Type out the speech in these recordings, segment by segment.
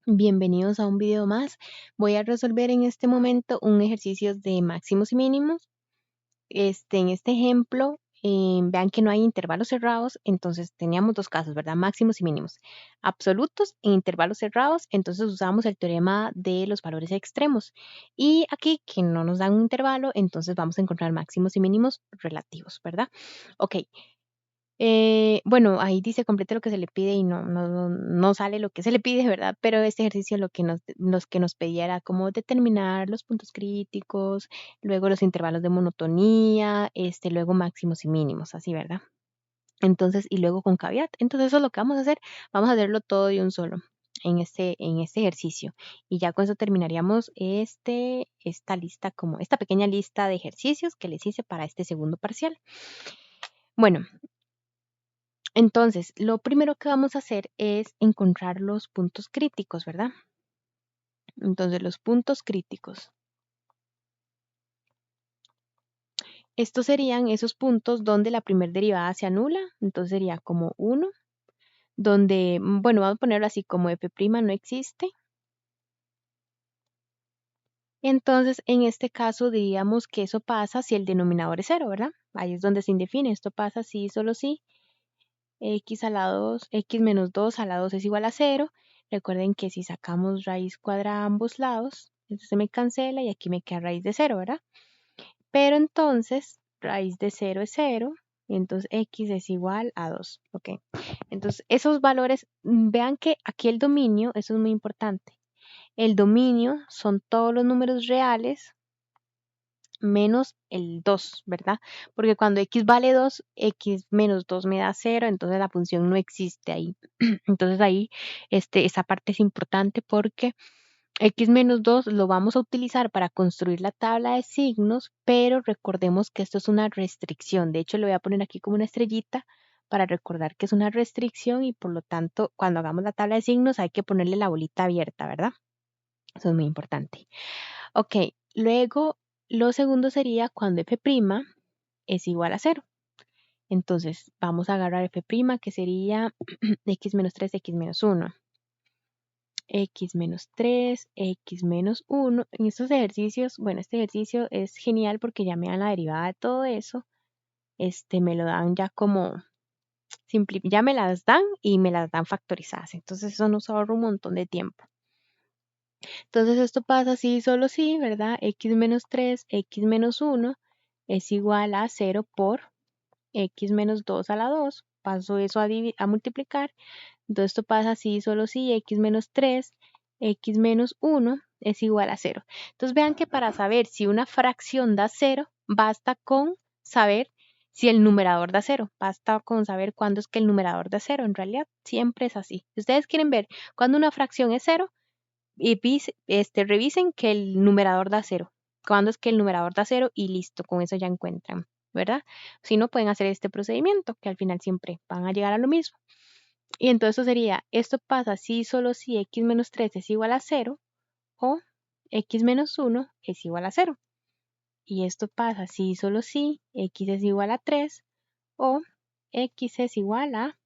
Bienvenidos a un video más. Voy a resolver en este momento un ejercicio de máximos y mínimos. En este ejemplo, vean que no hay intervalos cerrados, entonces teníamos dos casos, ¿verdad? Máximos y mínimos. Absolutos en intervalos cerrados, entonces usamos el teorema de los valores extremos. Y aquí, que no nos dan un intervalo, entonces vamos a encontrar máximos y mínimos relativos, ¿verdad? Ok, bueno, ahí dice complete lo que se le pide y no sale lo que se le pide, ¿verdad? Pero este ejercicio lo que nos pedía era cómo determinar los puntos críticos, luego los intervalos de monotonía, luego máximos y mínimos, así, ¿verdad? Entonces, y luego con caveat. Entonces, eso es lo que vamos a hacerlo todo de un solo en este ejercicio. Y ya con eso terminaríamos esta pequeña lista de ejercicios que les hice para este segundo parcial. Bueno, entonces, lo primero que vamos a hacer es encontrar los puntos críticos, ¿verdad? Entonces, los puntos críticos. Estos serían esos puntos donde la primera derivada se anula, entonces sería como 1, donde, bueno, vamos a ponerlo así como f' no existe. Entonces, en este caso diríamos que eso pasa si el denominador es 0, ¿verdad? Ahí es donde se indefine, esto pasa si, solo si x a la 2, x menos 2 a la 2 es igual a 0. Recuerden que si sacamos raíz cuadrada a ambos lados, esto se me cancela y aquí me queda raíz de 0, ¿verdad? Pero entonces, raíz de 0 es 0, y entonces x es igual a 2, ¿ok? Entonces, esos valores, vean que aquí el dominio, eso es muy importante. El dominio son todos los números reales menos el 2, ¿verdad? Porque cuando x vale 2, x menos 2 me da 0, entonces la función no existe ahí. Entonces ahí esa parte es importante porque x menos 2 lo vamos a utilizar para construir la tabla de signos, pero recordemos que esto es una restricción. De hecho, le voy a poner aquí como una estrellita para recordar que es una restricción y por lo tanto, cuando hagamos la tabla de signos hay que ponerle la bolita abierta, ¿verdad? Eso es muy importante. Ok, luego lo segundo sería cuando f' es igual a 0. Entonces vamos a agarrar f', que sería x menos 3, x menos 1. X menos 3, x menos 1. En estos ejercicios, bueno, este ejercicio es genial porque ya me dan la derivada de todo eso. Me lo dan ya como ya me las dan y me las dan factorizadas. Entonces eso nos ahorra un montón de tiempo. Entonces esto pasa así, solo si, ¿verdad? X menos 3, x menos 1 es igual a 0 por x menos 2 a la 2. Paso eso a multiplicar. Entonces esto pasa así, solo si x menos 3, x menos 1 es igual a 0. Entonces vean que para saber si una fracción da 0, basta con saber si el numerador da 0. Basta con saber cuándo es que el numerador da 0. En realidad siempre es así. Si ustedes quieren ver cuándo una fracción es 0, y revisen que el numerador da 0. Cuándo es que el numerador da 0 y listo, con eso ya encuentran, ¿verdad? Si no, pueden hacer este procedimiento, que al final siempre van a llegar a lo mismo. Y entonces eso sería, esto pasa si solo si x menos 3 es igual a 0 o x menos 1 es igual a 0. Y esto pasa si solo si x es igual a 3 o x es igual a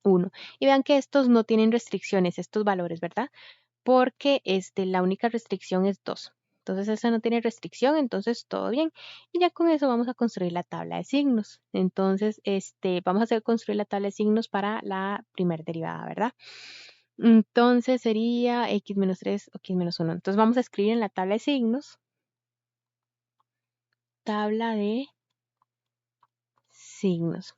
1. Y vean que estos no tienen restricciones, estos valores, ¿verdad? Porque la única restricción es 2. Entonces eso no tiene restricción, entonces todo bien. Y ya con eso vamos a construir la tabla de signos. Entonces, vamos a hacer construir la tabla de signos para la primera derivada, ¿verdad? Entonces sería x menos 3 o x menos 1. Entonces vamos a escribir en la tabla de signos, tabla de signos.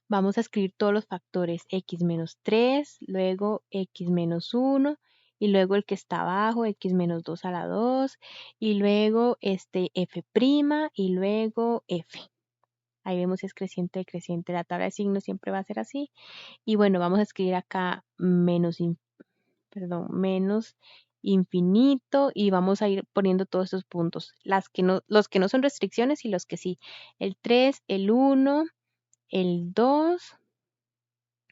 Vamos a escribir todos los factores x menos 3, luego x menos 1 y luego el que está abajo, x menos 2 a la 2 y luego f' y luego f. Ahí vemos si es creciente o decreciente. La tabla de signos siempre va a ser así. Y bueno, vamos a escribir acá menos infinito y vamos a ir poniendo todos estos puntos. Los que no son restricciones y los que sí. El 3, el 1, el 2.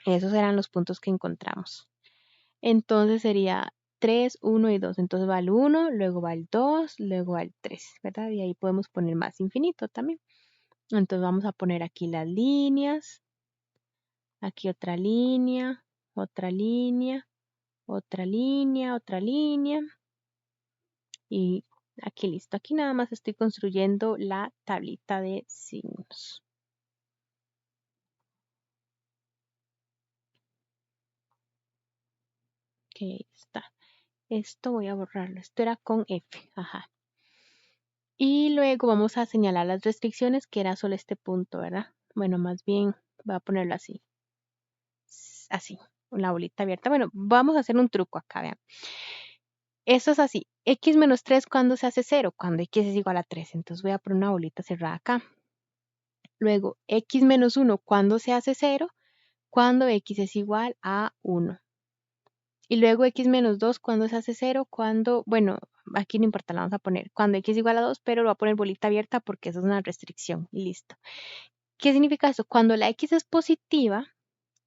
Esos eran los puntos que encontramos. Entonces sería 3, 1 y 2. Entonces va el 1, luego va el 2, luego va el 3, ¿verdad? Y ahí podemos poner más infinito también. Entonces vamos a poner aquí las líneas, aquí otra línea, otra línea, otra línea, y aquí listo. Aquí nada más estoy construyendo la tablita de signos. Ok, ahí está. Esto voy a borrarlo. Esto era con F. Ajá. Y luego vamos a señalar las restricciones, que era solo este punto, ¿verdad? Bueno, más bien voy a ponerlo así. Así, la bolita abierta. Bueno, vamos a hacer un truco acá, vean. Esto es así. X menos 3 cuando se hace 0, cuando X es igual a 3. Entonces voy a poner una bolita cerrada acá. Luego, X menos 1 cuando se hace 0, cuando X es igual a 1. Y luego X menos 2 cuando se hace 0, cuando, bueno, aquí no importa, la vamos a poner cuando X es igual a 2, pero lo voy a poner bolita abierta porque eso es una restricción. Y listo. ¿Qué significa eso? Cuando la X es positiva,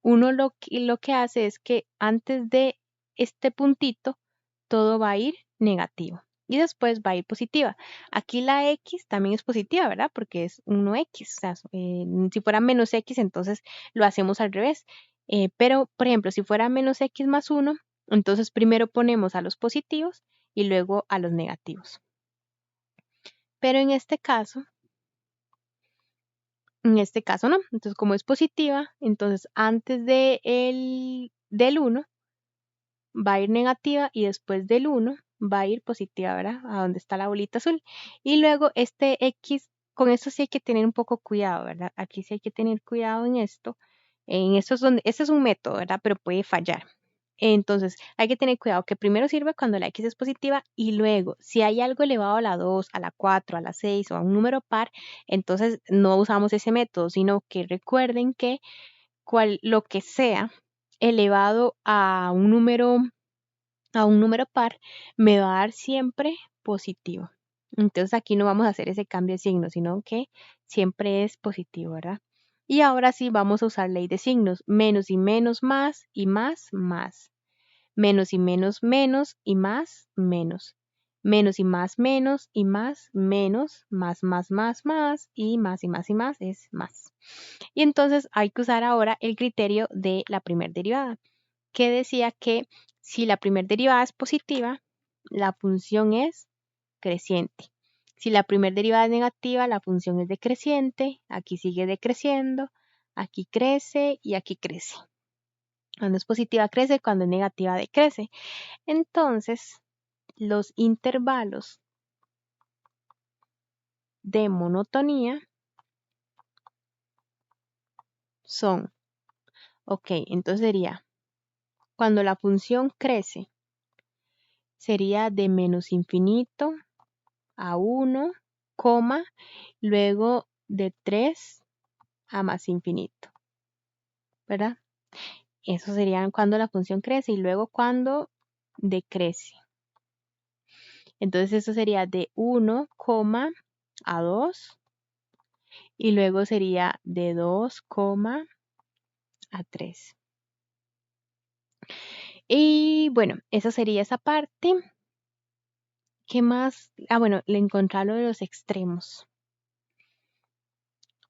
uno lo que hace es que antes de este puntito, todo va a ir negativo y después va a ir positiva. Aquí la X también es positiva, ¿verdad? Porque es 1X. O sea, si fuera menos X, entonces lo hacemos al revés. Pero, por ejemplo, si fuera menos X más 1, entonces primero ponemos a los positivos y luego a los negativos. Pero en este caso no. Entonces, como es positiva, entonces antes del 1 va a ir negativa y después del 1 va a ir positiva, ¿verdad? A donde está la bolita azul. Y luego este X, con esto sí hay que tener un poco cuidado, ¿verdad? Aquí sí hay que tener cuidado en esto. En esto es donde, este es un método, ¿verdad? Pero puede fallar. Entonces, hay que tener cuidado que primero sirve cuando la X es positiva y luego, si hay algo elevado a la 2, a la 4, a la 6 o a un número par, entonces no usamos ese método, sino que recuerden que lo que sea elevado a un número par, me va a dar siempre positivo. Entonces aquí no vamos a hacer ese cambio de signo, sino que siempre es positivo, ¿verdad? Y ahora sí vamos a usar ley de signos. Menos y menos más y más más. Menos y menos menos y más menos. Menos y más menos y más menos. Más y más es más. Y entonces hay que usar ahora el criterio de la primer derivada, que decía que si la primer derivada es positiva, la función es creciente. Si la primer derivada es negativa, la función es decreciente. Aquí sigue decreciendo, aquí crece y aquí crece. Cuando es positiva crece, cuando es negativa decrece. Entonces, los intervalos de monotonía son, ok, entonces sería, cuando la función crece, sería de menos infinito a 1, luego de 3 a más infinito, ¿verdad? Eso sería cuando la función crece y luego cuando decrece. Entonces eso sería de 1, a 2 y luego sería de 2, a 3. Y bueno, esa sería esa parte. ¿Qué más? Ah, bueno, le encontré lo de los extremos.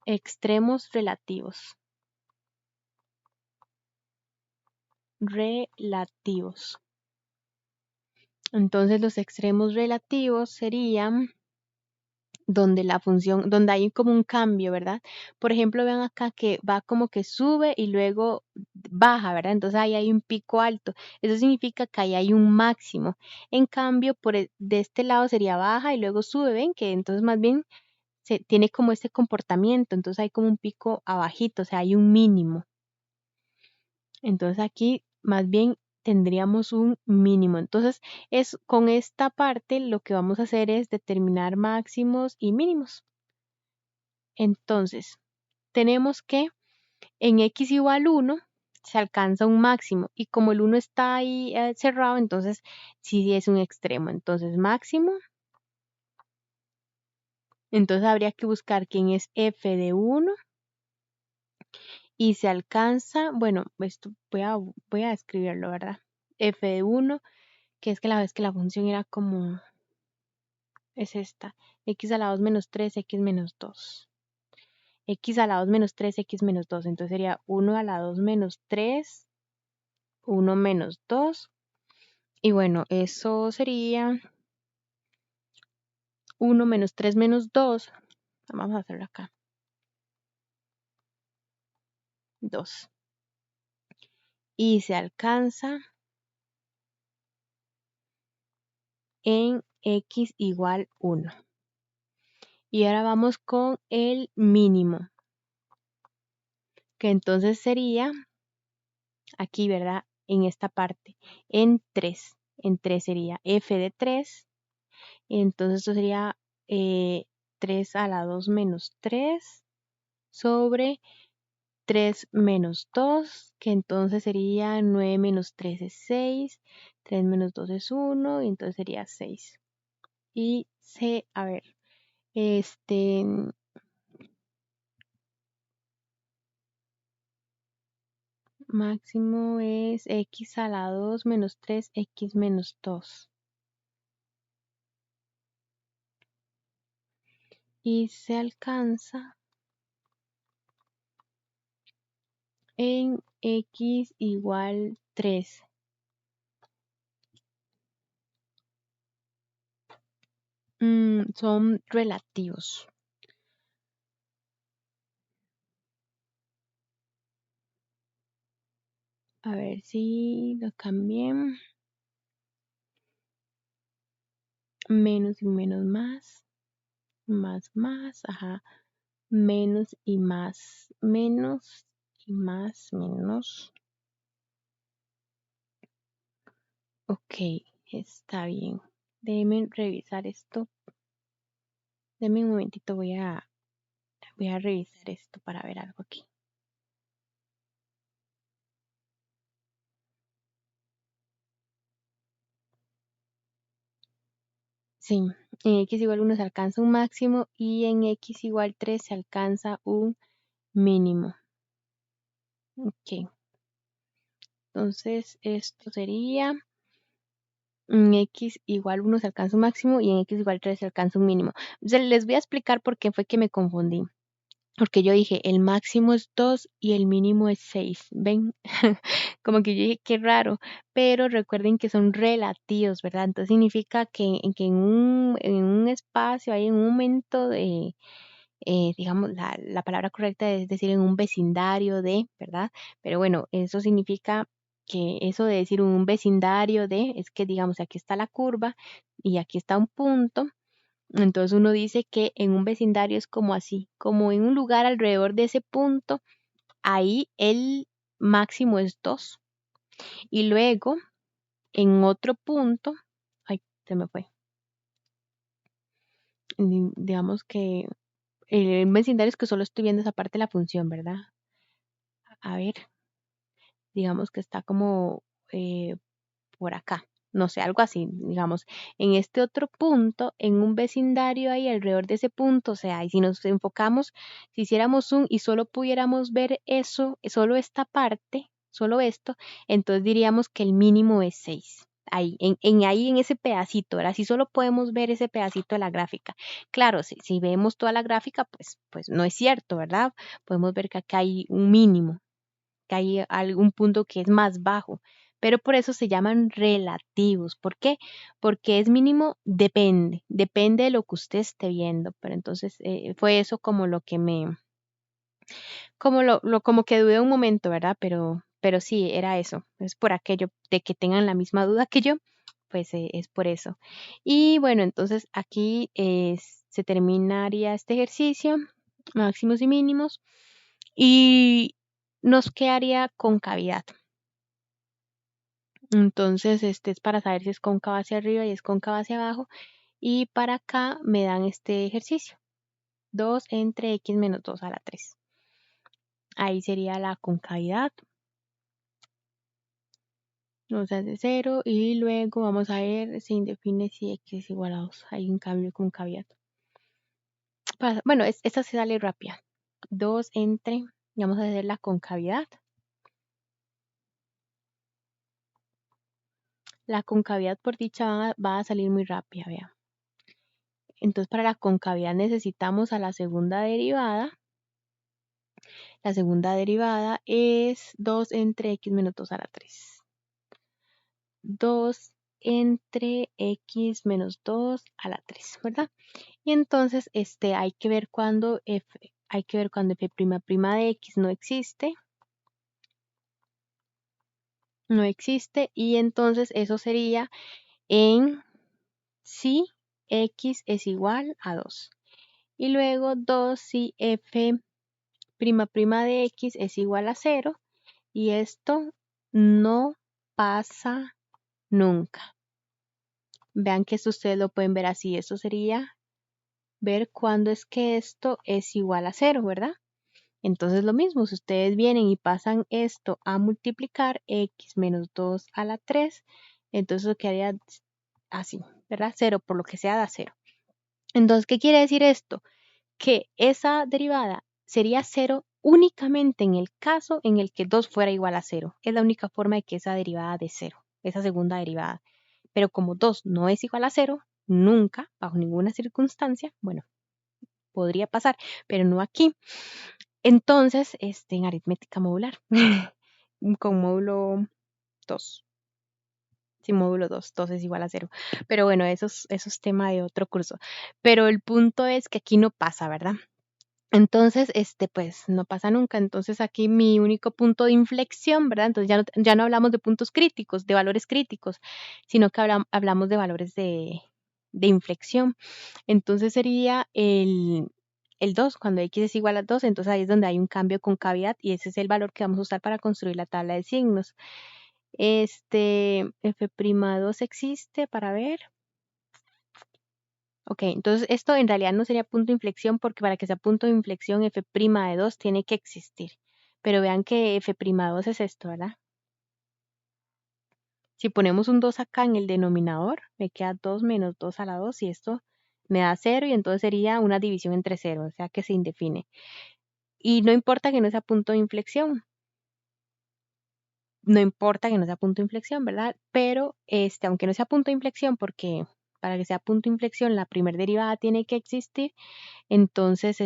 Extremos relativos. Relativos. Entonces los extremos relativos serían donde la función, donde hay como un cambio, ¿verdad? Por ejemplo, vean acá que va como que sube y luego baja, ¿verdad? Entonces ahí hay un pico alto. Eso significa que ahí hay un máximo. En cambio, de este lado sería baja y luego sube, ¿ven? Que entonces más bien se tiene como este comportamiento, entonces hay como un pico abajito, o sea, hay un mínimo. Entonces aquí más bien tendríamos un mínimo. Entonces es con esta parte lo que vamos a hacer es determinar máximos y mínimos. Entonces tenemos que en x igual 1 se alcanza un máximo y como el 1 está ahí cerrado, entonces sí es un extremo. Entonces máximo, entonces habría que buscar quién es f de 1 y se alcanza, bueno, esto voy a escribirlo, ¿verdad? F de 1, que es que la vez que la función era como, es esta, x a la 2 menos 3, x menos 2. X a la 2 menos 3, x menos 2. Entonces sería 1 a la 2 menos 3, 1 menos 2. Y bueno, eso sería 1 menos 3 menos 2. Vamos a hacerlo acá. 2. Y se alcanza en x igual 1. Y ahora vamos con el mínimo, que entonces sería aquí, ¿verdad? En esta parte, en 3. En 3 sería f de 3. Entonces esto sería 3 a la 2 menos 3 sobre 3 menos 2, que entonces sería 9 menos 3 es 6, 3 menos 2 es 1, y entonces sería 6. Y a ver, este, máximo es x a la 2 menos 3, x menos 2. Y se alcanza en x igual 3. Son relativos. A ver si lo cambié. Menos y menos más, ajá. Menos y más, menos y más, menos. Ok, está bien. Déjenme revisar esto. Denme un momentito, voy a revisar esto para ver algo aquí. Sí, en x igual 1 se alcanza un máximo y en x igual 3 se alcanza un mínimo. Ok, entonces esto sería en x igual 1 se alcanza un máximo y en x igual 3 se alcanza un mínimo. Les voy a explicar por qué fue que me confundí. Porque yo dije, el máximo es 2 y el mínimo es 6. ¿Ven? Como que yo dije, qué raro. Pero recuerden que son relativos, ¿verdad? Entonces significa que en un espacio, hay en un momento de, digamos, la palabra correcta es decir, en un vecindario de, ¿verdad? Pero bueno, eso significa que eso de decir un vecindario de, es que digamos, aquí está la curva y aquí está un punto. Entonces uno dice que en un vecindario es como así, como en un lugar alrededor de ese punto, ahí el máximo es 2. Y luego en otro punto, ay, se me fue. Digamos que el vecindario es que solo estoy viendo esa parte de la función, ¿verdad? A ver, digamos que está como por acá, no sé, algo así, digamos, en este otro punto, en un vecindario ahí alrededor de ese punto, o sea, y si nos enfocamos, si hiciéramos zoom y solo pudiéramos ver eso, solo esta parte, solo esto, entonces diríamos que el mínimo es 6. Ahí, ahí en ese pedacito, ¿verdad? Si solo podemos ver ese pedacito de la gráfica. Claro, si vemos toda la gráfica, pues no es cierto, ¿verdad? Podemos ver que acá hay un mínimo, que hay algún punto que es más bajo, pero por eso se llaman relativos. ¿Por qué? Porque es mínimo, depende de lo que usted esté viendo, pero entonces fue eso como lo que como que dudé un momento, ¿verdad? Pero sí, era eso, es por aquello de que tengan la misma duda que yo, pues es por eso. Y bueno, entonces aquí se terminaría este ejercicio, máximos y mínimos, y nos quedaría concavidad. Entonces, este es para saber si es cóncava hacia arriba y es cóncava hacia abajo. Y para acá me dan este ejercicio. 2 entre x menos 2 a la 3. Ahí sería la concavidad. Nos hace 0 y luego vamos a ver, se define si x es igual a 2. Hay un cambio de concavidad. Bueno, esta se sale rápida. 2 entre, vamos a hacer la concavidad. La concavidad por dicha va a salir muy rápida, vea. Entonces, para la concavidad necesitamos a la segunda derivada. La segunda derivada es 2 entre x menos 2 a la 3. 2 entre x menos 2 a la 3, ¿verdad? Y entonces hay que ver cuando f de x no existe, y entonces eso sería en si x es igual a 2. Y luego 2 si f' de x es igual a 0, y esto no pasa nunca. Vean que esto ustedes lo pueden ver así. Esto sería ver cuándo es que esto es igual a 0, ¿verdad? Entonces lo mismo, si ustedes vienen y pasan esto a multiplicar x menos 2 a la 3, entonces lo quedaría así, ¿verdad? 0, por lo que sea da 0. Entonces, ¿qué quiere decir esto? Que esa derivada sería 0 únicamente en el caso en el que 2 fuera igual a 0. Es la única forma de que esa derivada de 0, esa segunda derivada. Pero como 2 no es igual a 0, nunca, bajo ninguna circunstancia, bueno, podría pasar, pero no aquí. Entonces, en aritmética modular, con módulo 2. Sin módulo 2, 2 es igual a 0. Pero bueno, eso es tema de otro curso. Pero el punto es que aquí no pasa, ¿verdad? Entonces, pues no pasa nunca. Entonces aquí mi único punto de inflexión, ¿verdad? Entonces ya no hablamos de puntos críticos, de valores críticos, sino que hablamos de valores de inflexión. Entonces sería el 2, cuando x es igual a 2, entonces ahí es donde hay un cambio con cavidad, y ese es el valor que vamos a usar para construir la tabla de signos. F'2 existe para ver. Ok, entonces esto en realidad no sería punto de inflexión, porque para que sea punto de inflexión F'2 tiene que existir. Pero vean que F'2 es esto, ¿verdad? Si ponemos un 2 acá en el denominador, me queda 2 menos 2 a la 2, y esto me da 0, y entonces sería una división entre 0, o sea que se indefine. Y no importa que no sea punto de inflexión, no importa que no sea punto de inflexión, ¿verdad? Pero aunque no sea punto de inflexión, porque para que sea punto de inflexión la primera derivada tiene que existir, entonces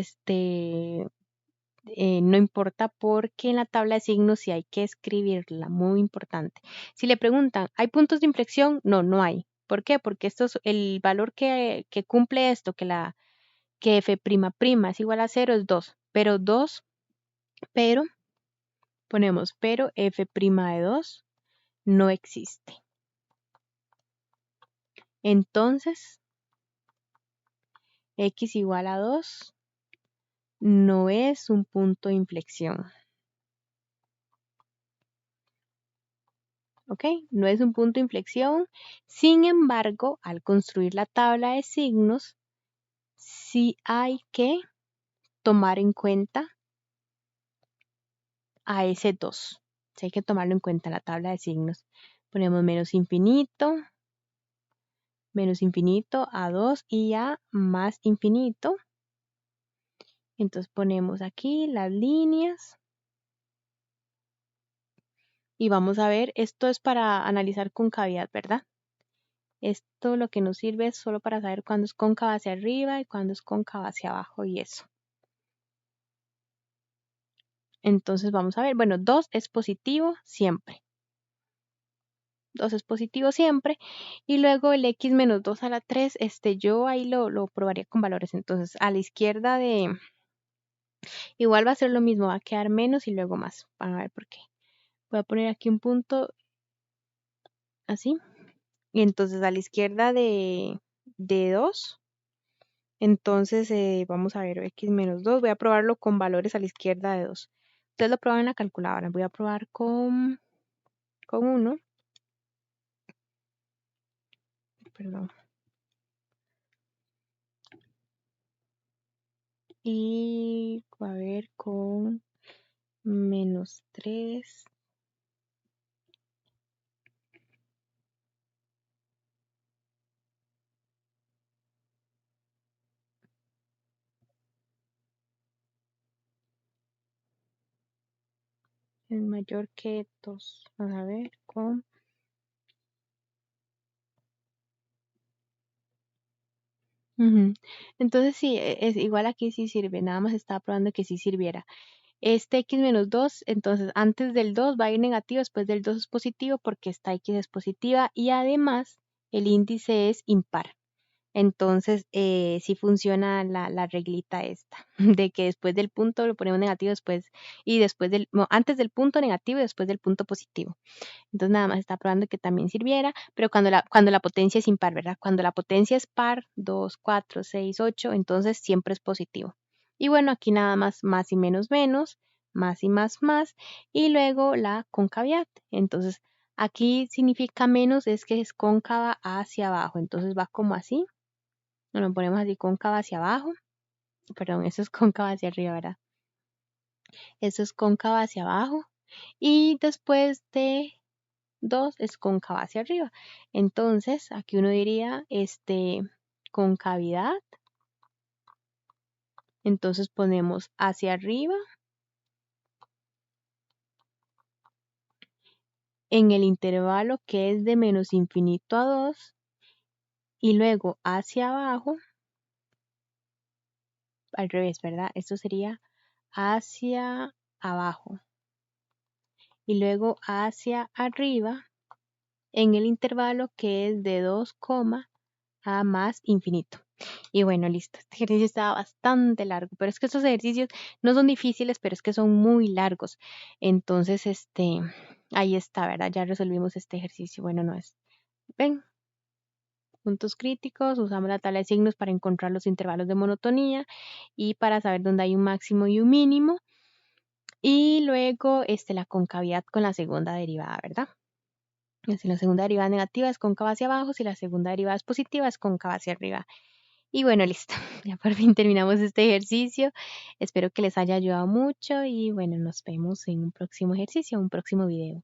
no importa, porque en la tabla de signos sí hay que escribirla, muy importante. Si le preguntan, ¿hay puntos de inflexión? No, no hay. ¿Por qué? Porque esto es el valor que cumple esto, que f' es igual a 0 es 2, pero ponemos, pero f' de 2 no existe. Entonces, x igual a 2 no es un punto de inflexión. ¿Ok? No es un punto de inflexión. Sin embargo, al construir la tabla de signos, sí hay que tomar en cuenta a ese 2. Sí hay que tomarlo en cuenta en la tabla de signos. Ponemos menos infinito a 2 y a más infinito. Entonces ponemos aquí las líneas. Y vamos a ver, esto es para analizar concavidad, ¿verdad? Esto lo que nos sirve es solo para saber cuándo es cóncava hacia arriba y cuándo es cóncava hacia abajo, y eso. Entonces vamos a ver, bueno, 2 es positivo siempre. 2 es positivo siempre. Y luego el x menos 2 a la 3, yo ahí lo probaría con valores. Entonces a la izquierda igual va a ser lo mismo, va a quedar menos y luego más. Van a ver por qué. Voy a poner aquí un punto así. Y entonces a la izquierda de 2, entonces vamos a ver x menos 2. Voy a probarlo con valores a la izquierda de 2. Ustedes lo prueban en la calculadora. Voy a probar con 1. Perdón. Y a ver con menos 3. Es mayor que 2. Vamos a ver con... Entonces sí, es igual, aquí sí sirve. Nada más estaba probando que sí sirviera. Este x menos 2, entonces antes del 2 va a ir negativo, después del 2 es positivo porque esta x es positiva, y además el índice es impar. Entonces, sí funciona la reglita esta, de que después del punto lo ponemos negativo, y después no, antes del punto negativo y después del punto positivo. Entonces, nada más está probando que también sirviera, pero cuando la potencia es impar, ¿verdad? Cuando la potencia es par, 2, 4, 6, 8, entonces siempre es positivo. Y bueno, aquí nada más y menos, más y más, y luego la concavidad. Entonces, aquí significa menos, es que es cóncava hacia abajo, entonces va como así. Lo ponemos así cóncava hacia abajo, perdón, eso es cóncava hacia arriba, ¿verdad? Eso es cóncava hacia abajo. Y después de 2 es cóncava hacia arriba. Entonces, aquí uno diría, concavidad. Entonces ponemos hacia arriba en el intervalo que es de menos infinito a 2 y luego hacia abajo, al revés, ¿verdad? Esto sería hacia abajo y luego hacia arriba en el intervalo que es de 2, a más infinito. Y bueno, listo. Este ejercicio estaba bastante largo, pero es que estos ejercicios no son difíciles, pero es que son muy largos. Entonces, ahí está, ¿verdad? Ya resolvimos este ejercicio. Bueno, no es. Ven, puntos críticos, usamos la tabla de signos para encontrar los intervalos de monotonía y para saber dónde hay un máximo y un mínimo. Y luego, la concavidad con la segunda derivada, ¿verdad? Si la segunda derivada negativa es cóncava hacia abajo, si la segunda derivada es positiva es cóncava hacia arriba. Y bueno, listo. Ya por fin terminamos este ejercicio. Espero que les haya ayudado mucho y bueno, nos vemos en un próximo ejercicio, un próximo video.